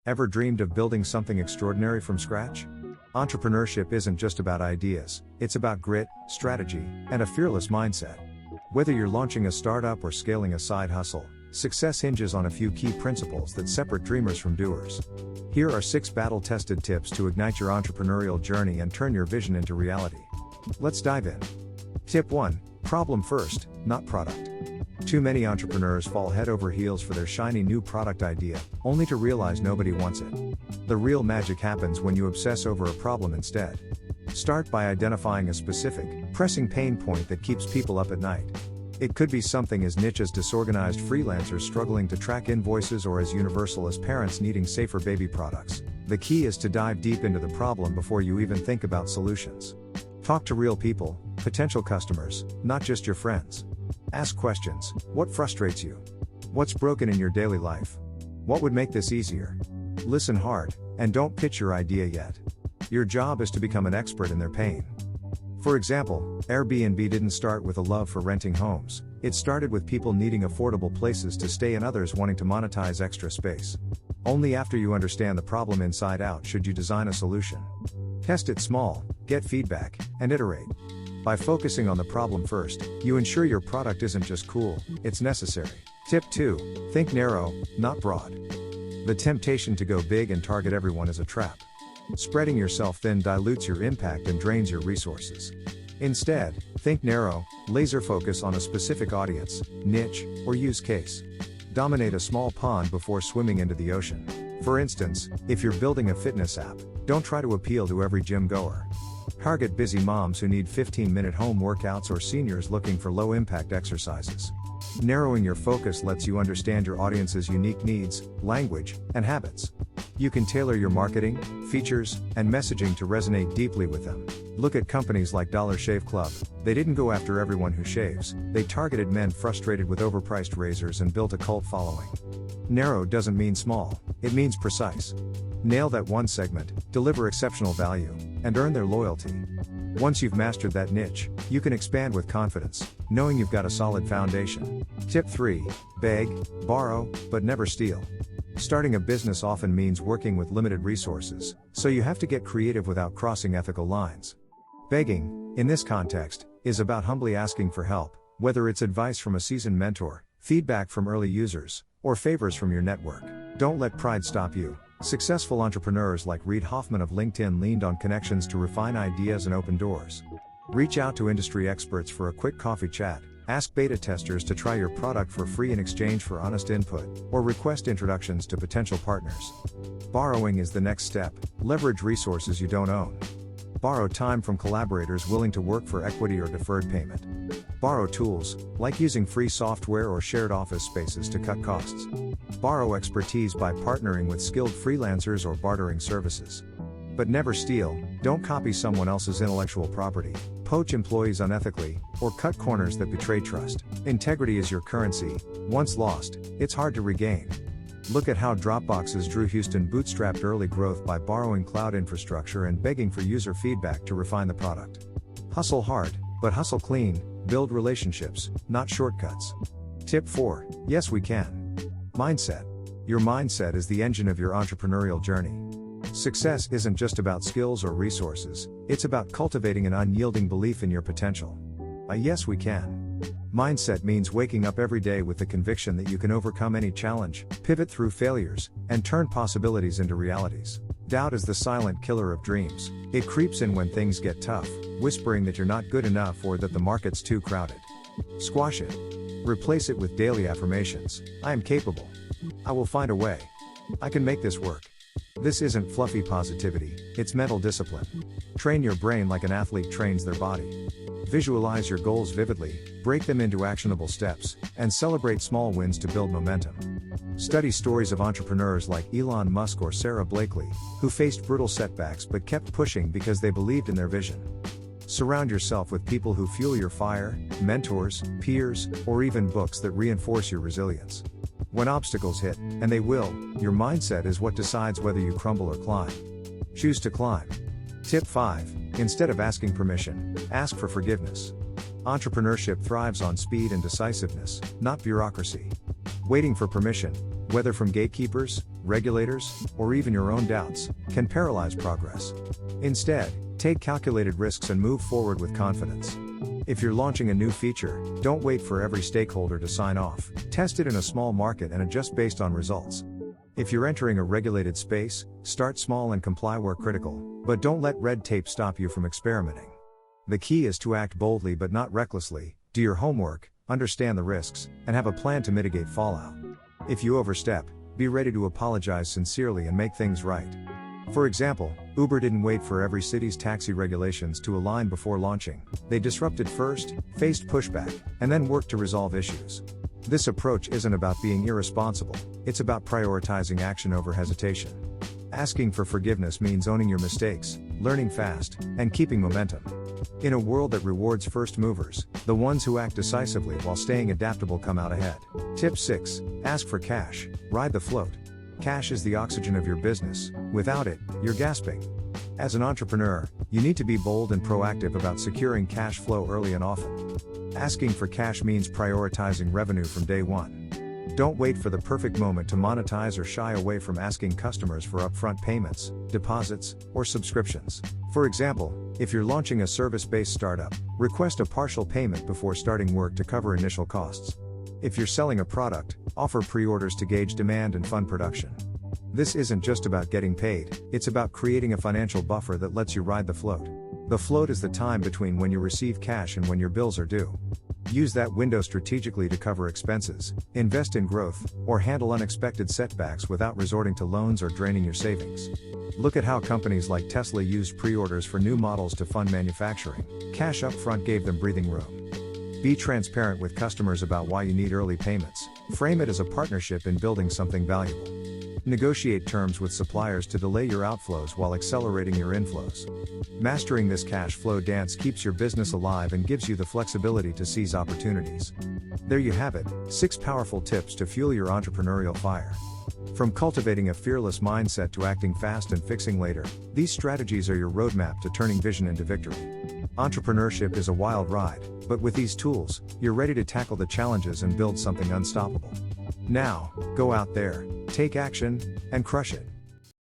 Ever dreamed of building something extraordinary from scratch? Entrepreneurship isn't just about ideas, it's about grit, strategy, and a fearless mindset. Whether you're launching a startup or scaling a side hustle, success hinges on a few key principles that separate dreamers from doers. Here are 6 battle-tested tips to ignite your entrepreneurial journey and turn your vision into reality. Let's dive in. Tip 1. Problem first, not product. Too many entrepreneurs fall head over heels for their shiny new product idea, only to realize nobody wants it. The real magic happens when you obsess over a problem instead. Start by identifying a specific, pressing pain point that keeps people up at night. It could be something as niche as disorganized freelancers struggling to track invoices or as universal as parents needing safer baby products. The key is to dive deep into the problem before you even think about solutions. Talk to real people, potential customers, not just your friends. Ask questions. What frustrates you? What's broken in your daily life? What would make this easier? Listen hard, and don't pitch your idea yet. Your job is to become an expert in their pain. For example, Airbnb didn't start with a love for renting homes, it started with people needing affordable places to stay and others wanting to monetize extra space. Only after you understand the problem inside out should you design a solution. Test it small, get feedback, and iterate. By focusing on the problem first, you ensure your product isn't just cool, it's necessary. Tip 2. Think narrow, not broad. The temptation to go big and target everyone is a trap. Spreading yourself thin dilutes your impact and drains your resources. Instead, think narrow, laser focus on a specific audience, niche, or use case. Dominate a small pond before swimming into the ocean. For instance, if you're building a fitness app, don't try to appeal to every gym goer. Target busy moms who need 15-minute home workouts or seniors looking for low-impact exercises. Narrowing your focus lets you understand your audience's unique needs, language, and habits. You can tailor your marketing, features, and messaging to resonate deeply with them. Look at companies like Dollar Shave Club. They didn't go after everyone who shaves, they targeted men frustrated with overpriced razors and built a cult following. Narrow doesn't mean small, it means precise. Nail that one segment, deliver exceptional value, and earn their loyalty. Once you've mastered that niche, you can expand with confidence, knowing you've got a solid foundation. Tip 3. Beg, borrow, but never steal. Starting a business often means working with limited resources, so you have to get creative without crossing ethical lines. Begging, in this context, is about humbly asking for help, whether it's advice from a seasoned mentor, feedback from early users, or favors from your network. Don't let pride stop you. Successful entrepreneurs like Reid Hoffman of LinkedIn leaned on connections to refine ideas and open doors. Reach out to industry experts for a quick coffee chat, ask beta testers to try your product for free in exchange for honest input, or request introductions to potential partners. Borrowing is the next step, leverage resources you don't own. Borrow time from collaborators willing to work for equity or deferred payment. Borrow tools, like using free software or shared office spaces to cut costs. Borrow expertise by partnering with skilled freelancers or bartering services. But never steal, don't copy someone else's intellectual property, poach employees unethically, or cut corners that betray trust. Integrity is your currency. Once lost, it's hard to regain. Look at how Dropbox's Drew Houston bootstrapped early growth by borrowing cloud infrastructure and begging for user feedback to refine the product. Hustle hard, but hustle clean, build relationships, not shortcuts. Tip 4. Yes, we can. Mindset. Your mindset is the engine of your entrepreneurial journey. Success isn't just about skills or resources, it's about cultivating an unyielding belief in your potential. A yes we can mindset means waking up every day with the conviction that you can overcome any challenge, pivot through failures, and turn possibilities into realities. Doubt is the silent killer of dreams. It creeps in when things get tough, whispering that you're not good enough or that the market's too crowded. Squash it. Replace it with daily affirmations. I am capable. I will find a way. I can make this work. This isn't fluffy positivity, it's mental discipline. Train your brain like an athlete trains their body. Visualize your goals vividly, break them into actionable steps, and celebrate small wins to build momentum. Study stories of entrepreneurs like Elon Musk or Sarah Blakely, who faced brutal setbacks but kept pushing because they believed in their vision. Surround yourself with people who fuel your fire, mentors, peers, or even books that reinforce your resilience. When obstacles hit, and they will, your mindset is what decides whether you crumble or climb. Choose to climb. Tip 5. Instead of asking permission, ask for forgiveness. Entrepreneurship thrives on speed and decisiveness, not bureaucracy. Waiting for permission, whether from gatekeepers, regulators, or even your own doubts, can paralyze progress. Instead, take calculated risks and move forward with confidence. If you're launching a new feature, don't wait for every stakeholder to sign off. Test it in a small market and adjust based on results. If you're entering a regulated space, start small and comply where critical, but don't let red tape stop you from experimenting. The key is to act boldly but not recklessly, do your homework, understand the risks, and have a plan to mitigate fallout. If you overstep, be ready to apologize sincerely and make things right. For example, Uber didn't wait for every city's taxi regulations to align before launching. They disrupted first, faced pushback, and then worked to resolve issues. This approach isn't about being irresponsible, it's about prioritizing action over hesitation. Asking for forgiveness means owning your mistakes, learning fast, and keeping momentum. In a world that rewards first movers, the ones who act decisively while staying adaptable come out ahead. Tip 6. Ask for cash, ride the float. Cash is the oxygen of your business. Without it, you're gasping. As an entrepreneur, you need to be bold and proactive about securing cash flow early and often. Asking for cash means prioritizing revenue from day one. Don't wait for the perfect moment to monetize or shy away from asking customers for upfront payments, deposits, or subscriptions. For example, if you're launching a service-based startup, request a partial payment before starting work to cover initial costs. If you're selling a product, offer pre-orders to gauge demand and fund production. This isn't just about getting paid, it's about creating a financial buffer that lets you ride the float. The float is the time between when you receive cash and when your bills are due. Use that window strategically to cover expenses, invest in growth, or handle unexpected setbacks without resorting to loans or draining your savings. Look at how companies like Tesla used pre-orders for new models to fund manufacturing. Cash up front gave them breathing room. Be transparent with customers about why you need early payments. Frame it as a partnership in building something valuable. Negotiate terms with suppliers to delay your outflows while accelerating your inflows. Mastering this cash flow dance keeps your business alive and gives you the flexibility to seize opportunities. There you have it, 6 powerful tips to fuel your entrepreneurial fire. From cultivating a fearless mindset to acting fast and fixing later, these strategies are your roadmap to turning vision into victory. Entrepreneurship is a wild ride, but with these tools, you're ready to tackle the challenges and build something unstoppable. Now, go out there, take action, and crush it.